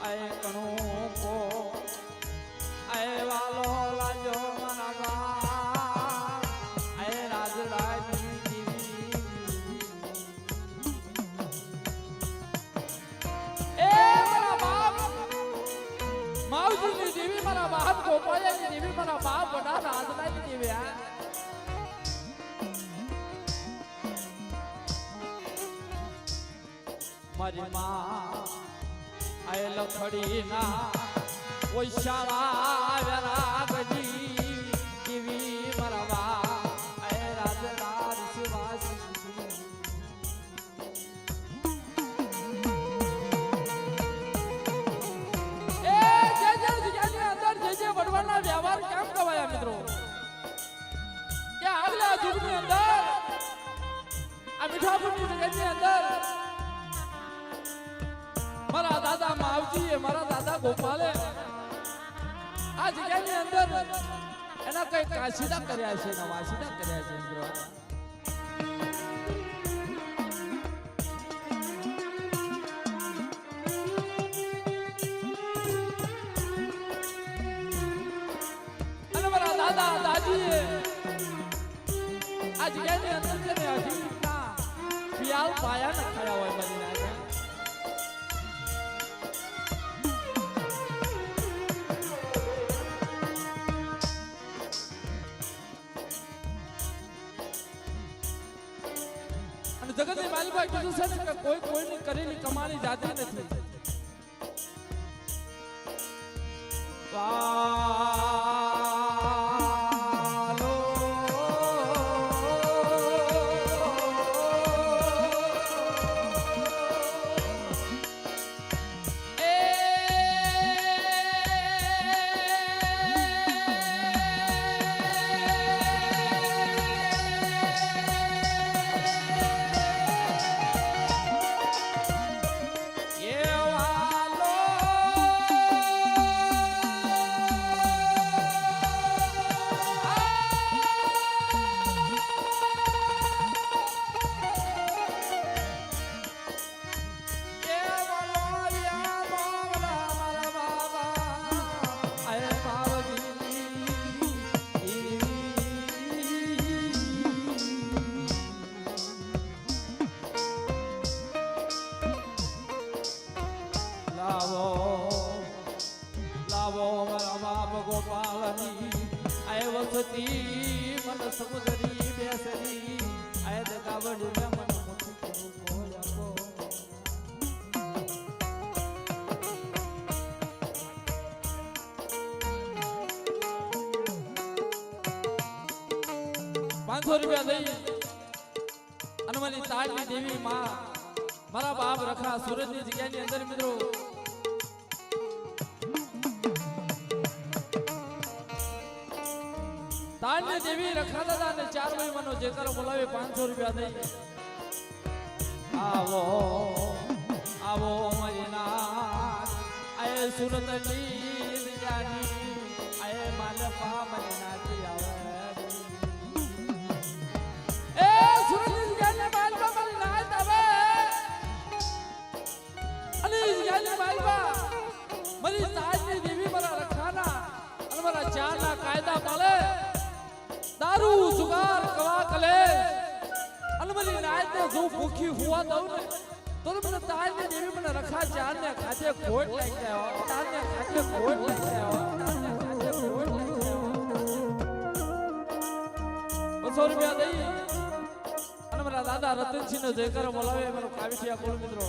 આય કણું કો આય વાલો લાજો મારા આય રાજ રાજી એ મારા બાપ માવજીની દેવી મારા બાપ ગોપાળિયાની દેવી મારા બાપ વડા રાજનાની દેવી આ મારી માં આય લખડી ના ઓશાળા વેરાગજી દેવી મારા બા આય રાજરાજ શિવાસી એ જે જગ્યાની અંદર જે વડવાના વ્યવહાર કેમ કવાયા મિત્રો કે આગલા યુગની અંદર આ મીઠાપુરની જગ્યાની અંદર મારા દાદા માવજીએ મારા દાદા ગોપાલે આ જગ્યાની અંદર એના કઈ કાશીદા કર્યા છે એના વાસીદા કર્યા છે મિત્રો અને મારા દાદા દાદીએ આ જગ્યાની અંદર તેને હજી પિયાલ પાયા ન ખાયા હોય બની નાખે જગતની માલિકા કીધું છે ને કે કોઈ કોઈની કરેલી કમાણી જાતી નથી મન સમુદરી બેસરી આયદ કાવડી મે મન મુઠી કરું કોયકો ₹500 દઈ અને મારી તાળની દેવી માં મારા બાપ રખા સુરતની જગ્યાની અંદર મિત્રો તાળની દેવી રખા દાદા ને 4 મહિમાનો જે કરો બોલાવે ₹500 દઈ આવો આવો મરીના આય સુરતની જગ્યાની આય માલપા મરીનાથી આવે એ સુરતની જગ્યાની માલપા મરીનાથ આવે અને જગ્યાની માલપા મરી તાળની દેવી મારા રખાના અને મારા 4 ના કાયદા પાળે दारू जुगार कवा कले अलमली नायत ने जो भूखी हुआ दऊ ने तो मैंने ताज ने देवी मैंने रखा जान ने खाते कोट लेके आओ ताज ने खाते कोट लेके आओ ताज ने खाते कोट लेके आओ ₹100 दई અને મારા દાદા રતનસિંહ નો જયકાર બોલાવે મારો કાવીઠિયા કોળ મિત્રો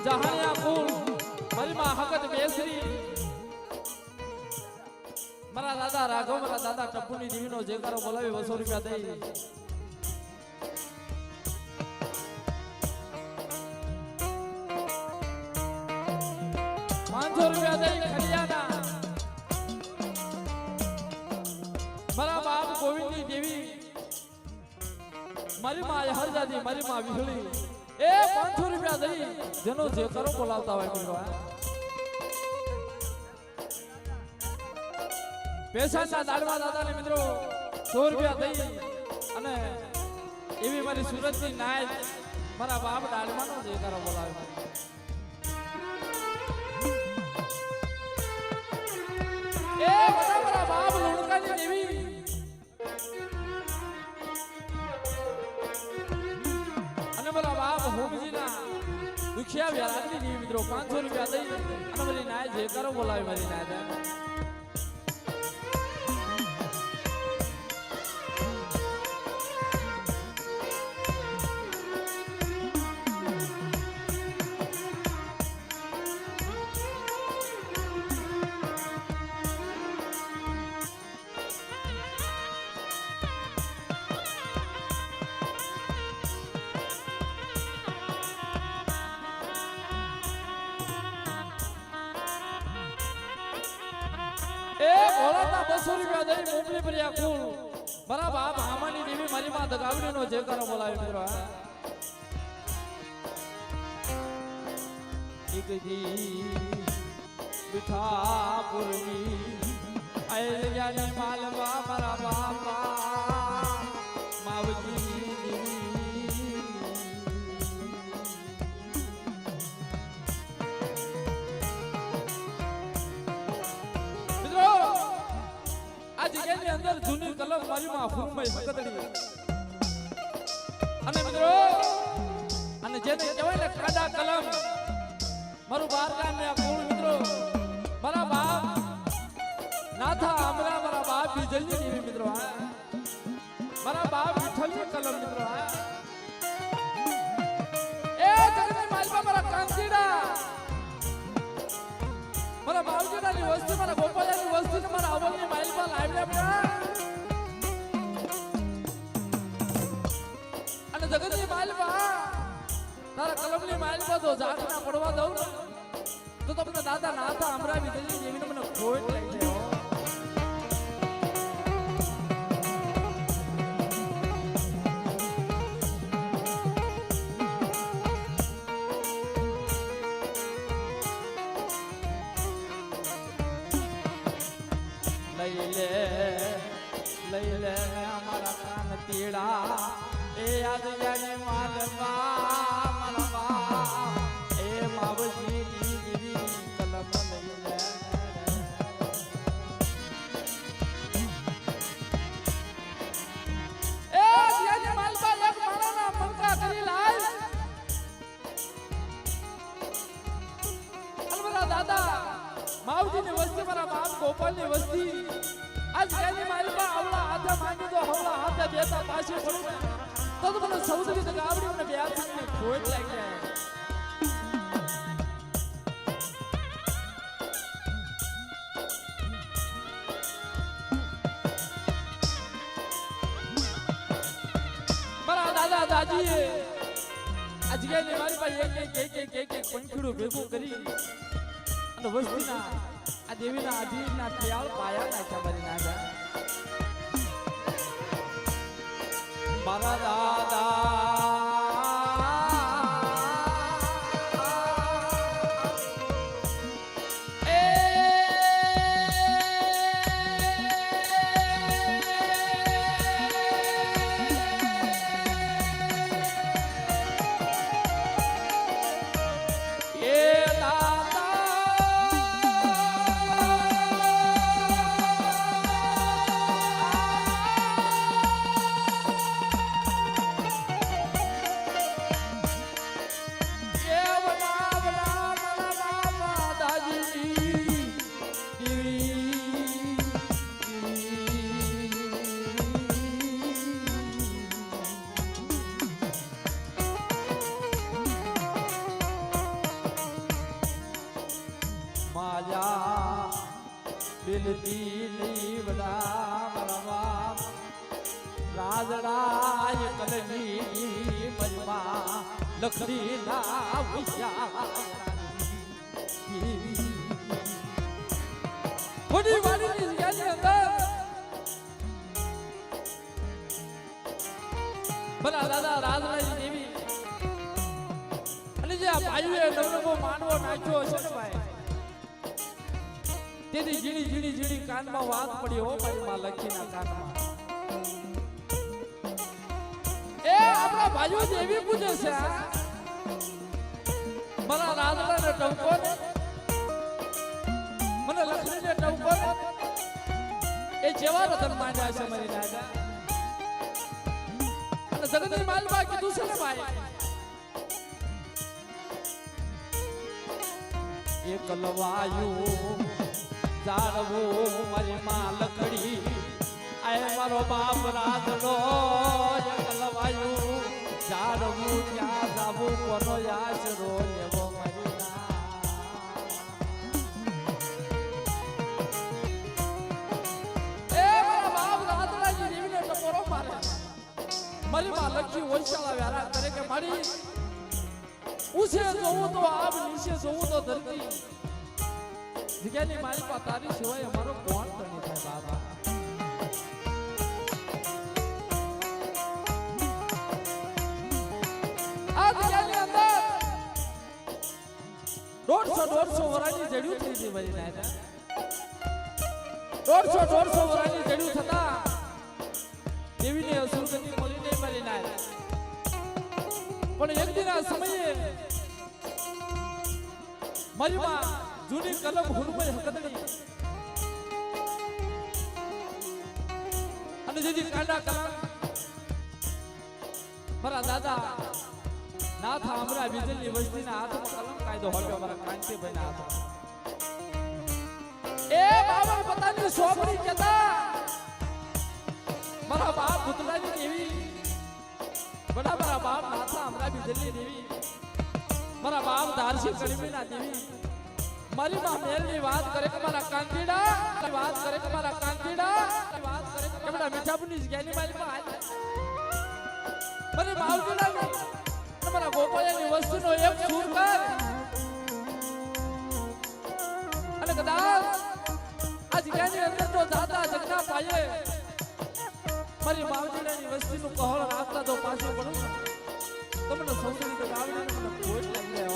જહાનિયા કુલ મારી માં હકત બેસરી મારા દાદા રાઘવ મારા દાદા ટપ્પુની દેવીનો જયકારો બોલાવી ₹200 દઈ ₹500 દઈ ખડિયાના મારા બાપ ગોવિંદની દેવી મારી માં હરજાદી મારી માં વિહળી એ ₹500 દઈ જેનો જયકારો બોલાવતા હોય મિત્રો પેશાના દાડવા દાદાને મિત્રો ₹100 દઈ અને એવી મારી સુરતની નાય મારા બાપ ડાળમાંનો જયકારો બોલાવે. એ બધા મારા બાપ લુણકાની દેવી અને મારા બાપ હોમજીના દુખિયા વ્યારાની દેવી મિત્રો 500 રૂપિયા દઈ અને મારી નાય જયકારો બોલાવે મારી નાય. એ ભોળાના 200 રૂપિયા દઈ મોકલી પડ્યા કુલ મારા બાપ હામાની દેવી મારી માં દગાવડીનો જયકારો બોલાવે મિત્રો. એક દી મીઠાપુરની આયયાને માલવા મારા બાપા માવજી અંદર જૂની કલમ મારી માં ફૂમભાઈ હકતડી અને મિત્રો અને જેને કહેવાય ને કાડા કલમ મારું બારગામ ને કોણ મિત્રો મારા બાપ નાથા આમરા મારા બાપ બીજલની દેવી મિત્રો મારા બાપ વિઠ્ઠલની કલમ મિત્રો એ જગની માલપા મારા કાંતીડા મારા બાવજીની વસ્તી મારા ગોપાલની વસ્તી ને મારા અવલની માલપા લાવ્યા અને જગતની માલપા તારા કલમની માલપા તો ઝાડ ના પડવા દઉં તો તમને દાદા નાથા આમરા વિજયની દેવીને મને ખોટ લઈ જાય. લઈ લે અમારા કાન તીડા એ યાદ જાને માલવા માલવા એ માવજી દીવી કલમ લઈ લે. એ જાને માલવા એક માળાના મંકા કરી લાય અલબરા દાદા માવજીની વસ્તી મારા બાપ ગોપાલની વસ્તી આજ ગાયની માલપા આવડા હાથે માંગી તો હવડા હાથે બેતા પાછી પડું તો મને સૌથી ગાવડી મને વ્યાસની ખોટ લાગી જાય. મારા દાદા દાદીએ આજ ગાયની માલપા એક પંખીડું ભેગું કરી અને વસ્તીના આ દેવીના આધીના ખ્યાલ પાયા નાખ્યા મારી નાખ્યા. મારા દાદા દિલથી લીવડા મરવા રાજડાય કલની મરવા લખડી ના વિશ્યા થોડી વાડીની જગ્યાની અંદર ભલા દાદા રાજડાય દેવી અને જે આ ભાઈઓએ નવરંગો માનવો નાખ્યો છે ને ભાઈ તેની ઝીણી ઝીણી ઝીણી કાનમાં વાત પડી હો મારી માં લખીના કાનમાં. એ મારા ભાઈઓ દેવી પૂજે છે મારા રાધડાને ટવકો મને લક્ષ્મીને ટવકો એ જેવા રતન માંડ્યા છે મારી રાજા અને જગતની માલમાં કીધું છે ને ભાઈ એક લવાયું જાળવું મારી માં લખડી આય મારો બાપ રાધડો એક લવાયું જાળવું ક્યાં જાવું કોનો આશરો લેવો મારી એ મારા બાપ રાધડાજી દેવીને ટપોરો મારે મારી માં લખી ઓછાળા વ્યારા કરે કે મારી ઉસે જોવું તો આબ નીચે જોવું તો ધરતી જગ્યાની મારી પાસે તારી સિવાય અમારો કોણ તણી થાય બાબા આ જગ્યાની અંદર 150 વરાની જડ્યું થઈ ગઈ મારી નાયના 150 વરાની જડ્યું થતા દેવીને અસુરગતિ મળી નહીં મારી નાયના પણ એક દિન આ સમયે મારી માં જૂની કલમ હુરમય હકદડી અને જેથી કાંડા કલમ મારા દાદા નાથ આમરા બીજલની વસ્તીના હાથમાં કલમ કાયદો હોગ્યો મારા કાંતિભાઈના હાથમાં એ બાબા પતાની સોપડી કેતા મારા બાપ ભૂતડાની દેવી બડા મારા બાપ નાથા આમરા બીજલની દેવી મારા બાપ ધારસી કડીમીના દેવી મારી માં મેલની વાત કરે કે મારા કાંતીડા વાત કરે કે મારા કાંતીડા વાત કરે કે બડા મીઠાપુરની જગ્યાની મારી માં મને માવજીડા તમારા ગોપાળાની વસ્તુનો એક સૂર કર અને કદાચ આ જગ્યાની અંદર તો દાદા જગના પાયે મારી માવજીડાની વસ્તીનું કહળ રાખતા તો પાછું પડું તમને સૌથી રીતે આવડે મને કોઈ લાગી જાય હો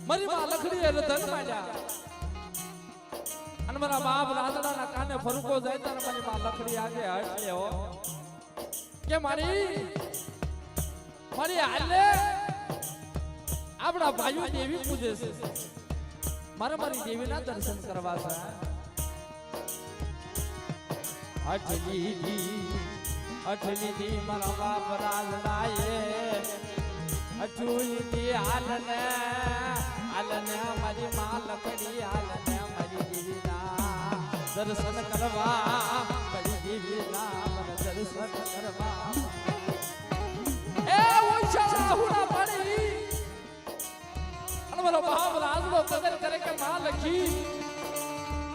મારી માં લખડી રતન માંડ્યા અને મારા બાપ રાધડાના કાને ફરકો જાય ત્યારે મારી માં લખડી આગે હટ લેવો કે મારી હાલે આપણા ભાઈઓ દેવી પૂજે છે મારે મારી દેવીના દર્શન કરવા છે અઠલી દી મારા બાપ રાધડાએ અચુલી હાલને મારી માં લખડી હાલને મારી દેવીના દર્શન કરવા મારી દેવીના મને દર્શન કરવા એ ઓછા હુડા પડી અને મારો બાપ રાજડો કદર કરે કે માં લખી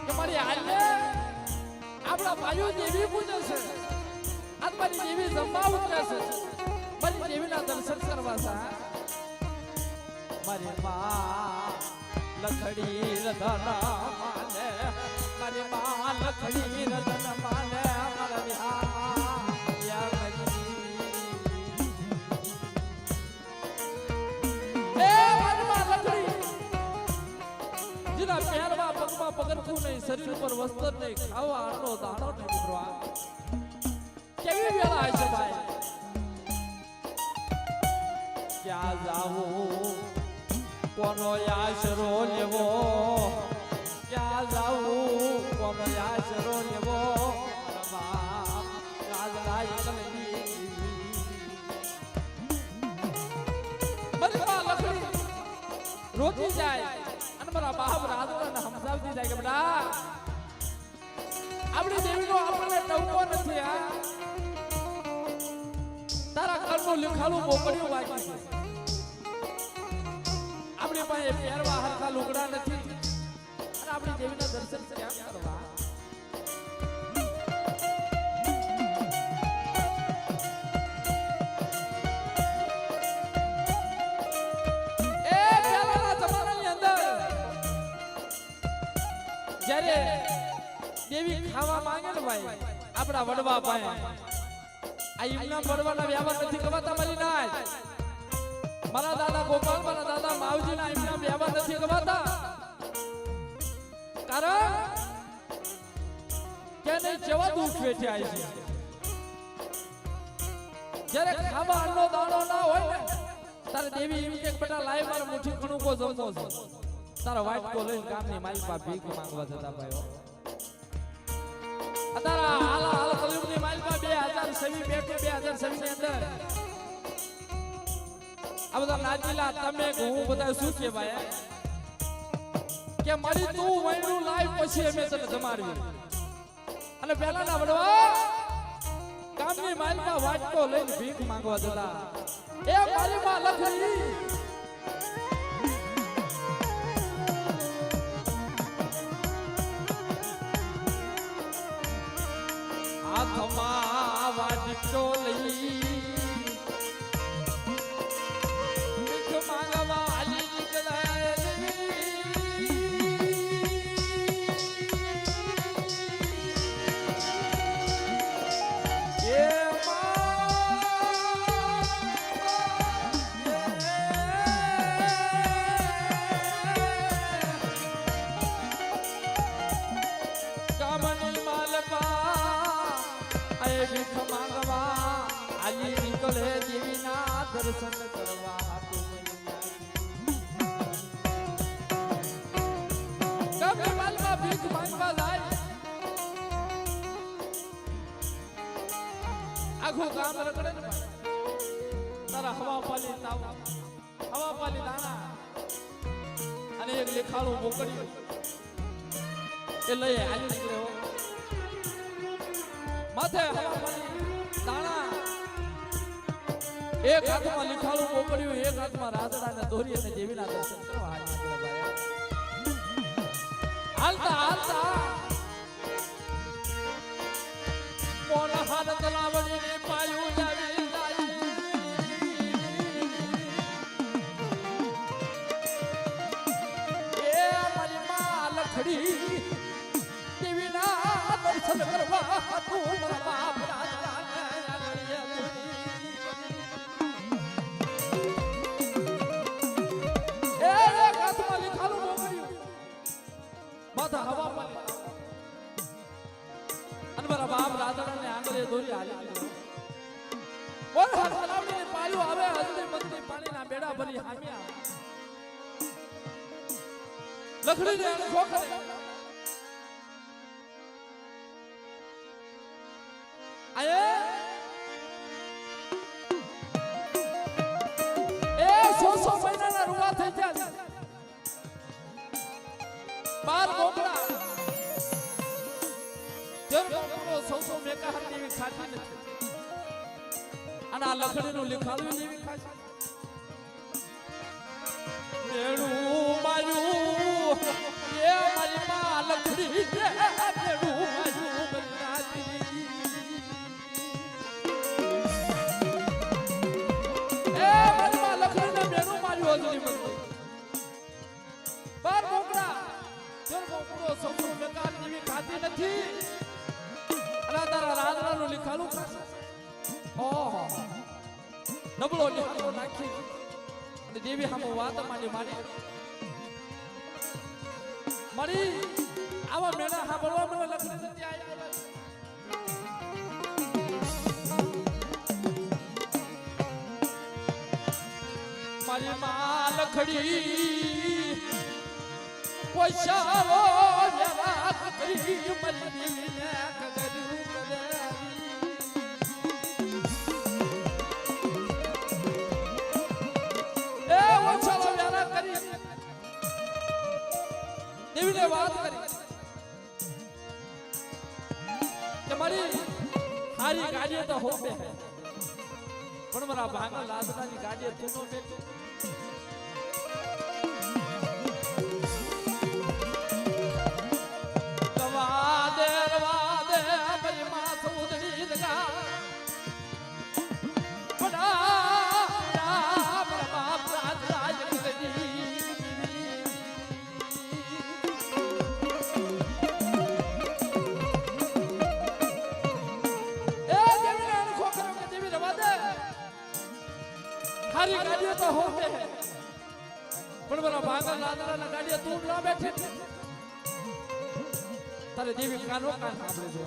કે મારી હાલને આપણા ભાઈઓ દેવી પૂજે છે આજ મારી દેવી જમવા ઉતરે છે મારી દેવીના દર્શન કરવા છે મારી માં લખડી રતન માને મારી માં લખડી રતન માને મારા વિહાર એ મારી માં લખડી જેના પહેરવા પગમાં પગરખું નહીં શરીર ઉપર વસ્ત્ર નહીં ખાવા આટલો દાણો નહીં ઉતરવા કેવી વેળા છે ભાઈ ક્યાં જાવું કોનો આશરો લેવો ક્યાં જાવું કોનો આશરો લેવો રોકી જાય અને મારા બાપ રાધડાને સમજાવતી જાય કે બેટા આપણી દેવીનો આપણને ટવકો નથી આ તારા ઘરનું લીખાલું મોકળ્યું બાકી છે આપણી પાસે પહેરવા હરખા લુગડા નથી અને આપણી દેવીના દર્શન કેમ કરવા જ્યારે દેવી ખાવા માંગે ને ભાઈ આપણા વડવા પાસે આ ઈમના પડવાના વ્યવહાર નથી ગવાતા મારી નાય. મારા દાદા ગોપાલ મારા દાદા માવજીના ઈમના વ્યવહાર નથી ગવાતા. કારણ કે નહીં જેવા દુઃખ વેઠ્યા છે. જ્યારે ખાવા અન્નો દાણો ના હોય ને તારે દેવી એમ કે બેટા લાય મારે મુઠ્ઠી ઘણું કો જમવો છે. તારા વાઈટ કો લઈને ગામની મારી પાસે ભીખ માંગવા જતા ભાઈઓ. તારા હાલ કલયુગની મારી પાસે 2026 બેઠો 2026 ની અંદર આ બધા નાચીલા તમે હું બધા શું કે ભાઈ કે મારી તું વૈણું લાઈવ પછી અમે તને જમાડવી. અને પહેલાના વડવા ગામની માલમાં વાટકો લઈને ભીખ માંગવા જતા. એ મારી માં લખડી હાથમાં વાટકો લઈ ભીખ માંગવા આલી નીકળાય. ભીખ માંગવા આલી નીકળે દેવીના દર્શન કરવા. ગમે માલમાં ભીખ માંગવા જાય આખું ગામ રખડે ને તારા હવા પાલી તાવ હવા પાલી દાણા અને એક લેખાળું મોકલ્યું એ લઈ આલી નીકળે હો. માથે દાણા એક હાથમાં લીખાણું મોકલ્યું એક હાથમાં રાધડા ને દોરી અને દેવીના દર્શન કરવા હાલતા હાલતા મોન હાથ તલાવડી ને પાયું જાવી જાય. એ મારી માં લખડી દેવીના દર્શન કરવા તું મારા બાપ માથા હવા પાલી અને મારા બાપ રાધા ને આંગળે દોરી હાલી બોલ હાથ લાવડી પાયું આવે હજરી મંદરી પાણીના બેડા ભરી હામ્યા લખડી ને ખોખરે આયે એ 100 મહિનાના રૂવા થઈ ગયા. 12 મોકળા જેમ મોકળો 100 મેકા હાથ જેવી ખાતી નથી અને આ લખડીનું લીખાડું જેવી ખાતી. બેડું મારું એ મારી માં લખડી બેડું મારું બનરાતી એ મારી માં લખડીને બેડું માર્યું હજરી મંદિર 12 મોકળા જેમ મોકળો 100 મેકા જેવી ખાતી નથી અને તારા રાજરાનું લીખાડું ખાશે. ઓહો નબળો લીખાડો નાખી અને દેવી હામો વાત માંડી મારી આવા મેળા સાંભળવા મને લખડી નથી આવી. મારી માં લખડી પોશાવો વ્યવહાર કરી મરી દેવીને કગરું કરે એ ઓછાલો વ્યવહાર કરી દેવીને વાત કરી કે મારી હારી ગાડીએ તો હો બે પણ મારા ભાંગા લાદડાની ગાડીએ તું નો બેઠો. વાદે મારી માં સુધરી લગા બડા બાપ રાજ કરી એ દેવીને ખોખરો કે હારી ગાડીઓ તો હોતે પણ મારા ભાગલ લાદરાના ગાડીએ તું ના બેઠે તારે દેવી કાનો કાન સાંભળે છે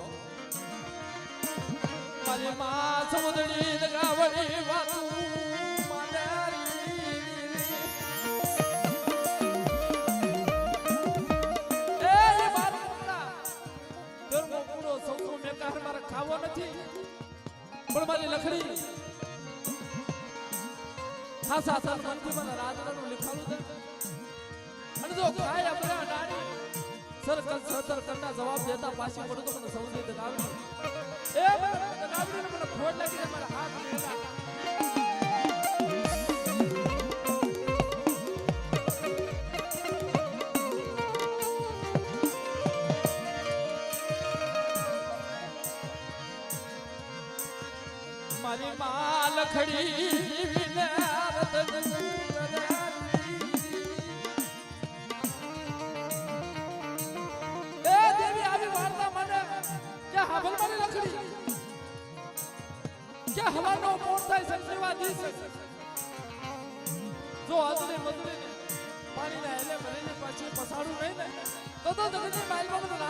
મારી માં સમુદ્રી લગાવડી વાતું ખાવો નથી પણ મારી લખડી હા સાસા મનથી મને રાજરાનું લખાલું છે અને જો ખાય આપણા ડાડી સરકલ સદર કરના જવાબ દેતા પાછી પડું તો મને સૌથી દગાવડી એ દગાવડીને મને ખોટ લાગી મારા હાથ મેલા મારી માં લખડી વિને આરત એ દેવી આવી વાર્તા મને કે હાભલ મારી લખડી કે હવાનો મોટ થાય સંજીવા દી જો આદરી મદરી પાણીના હેલે ભરીને પાછી પસાડું નહીં ને તો જગતની માલમાં મને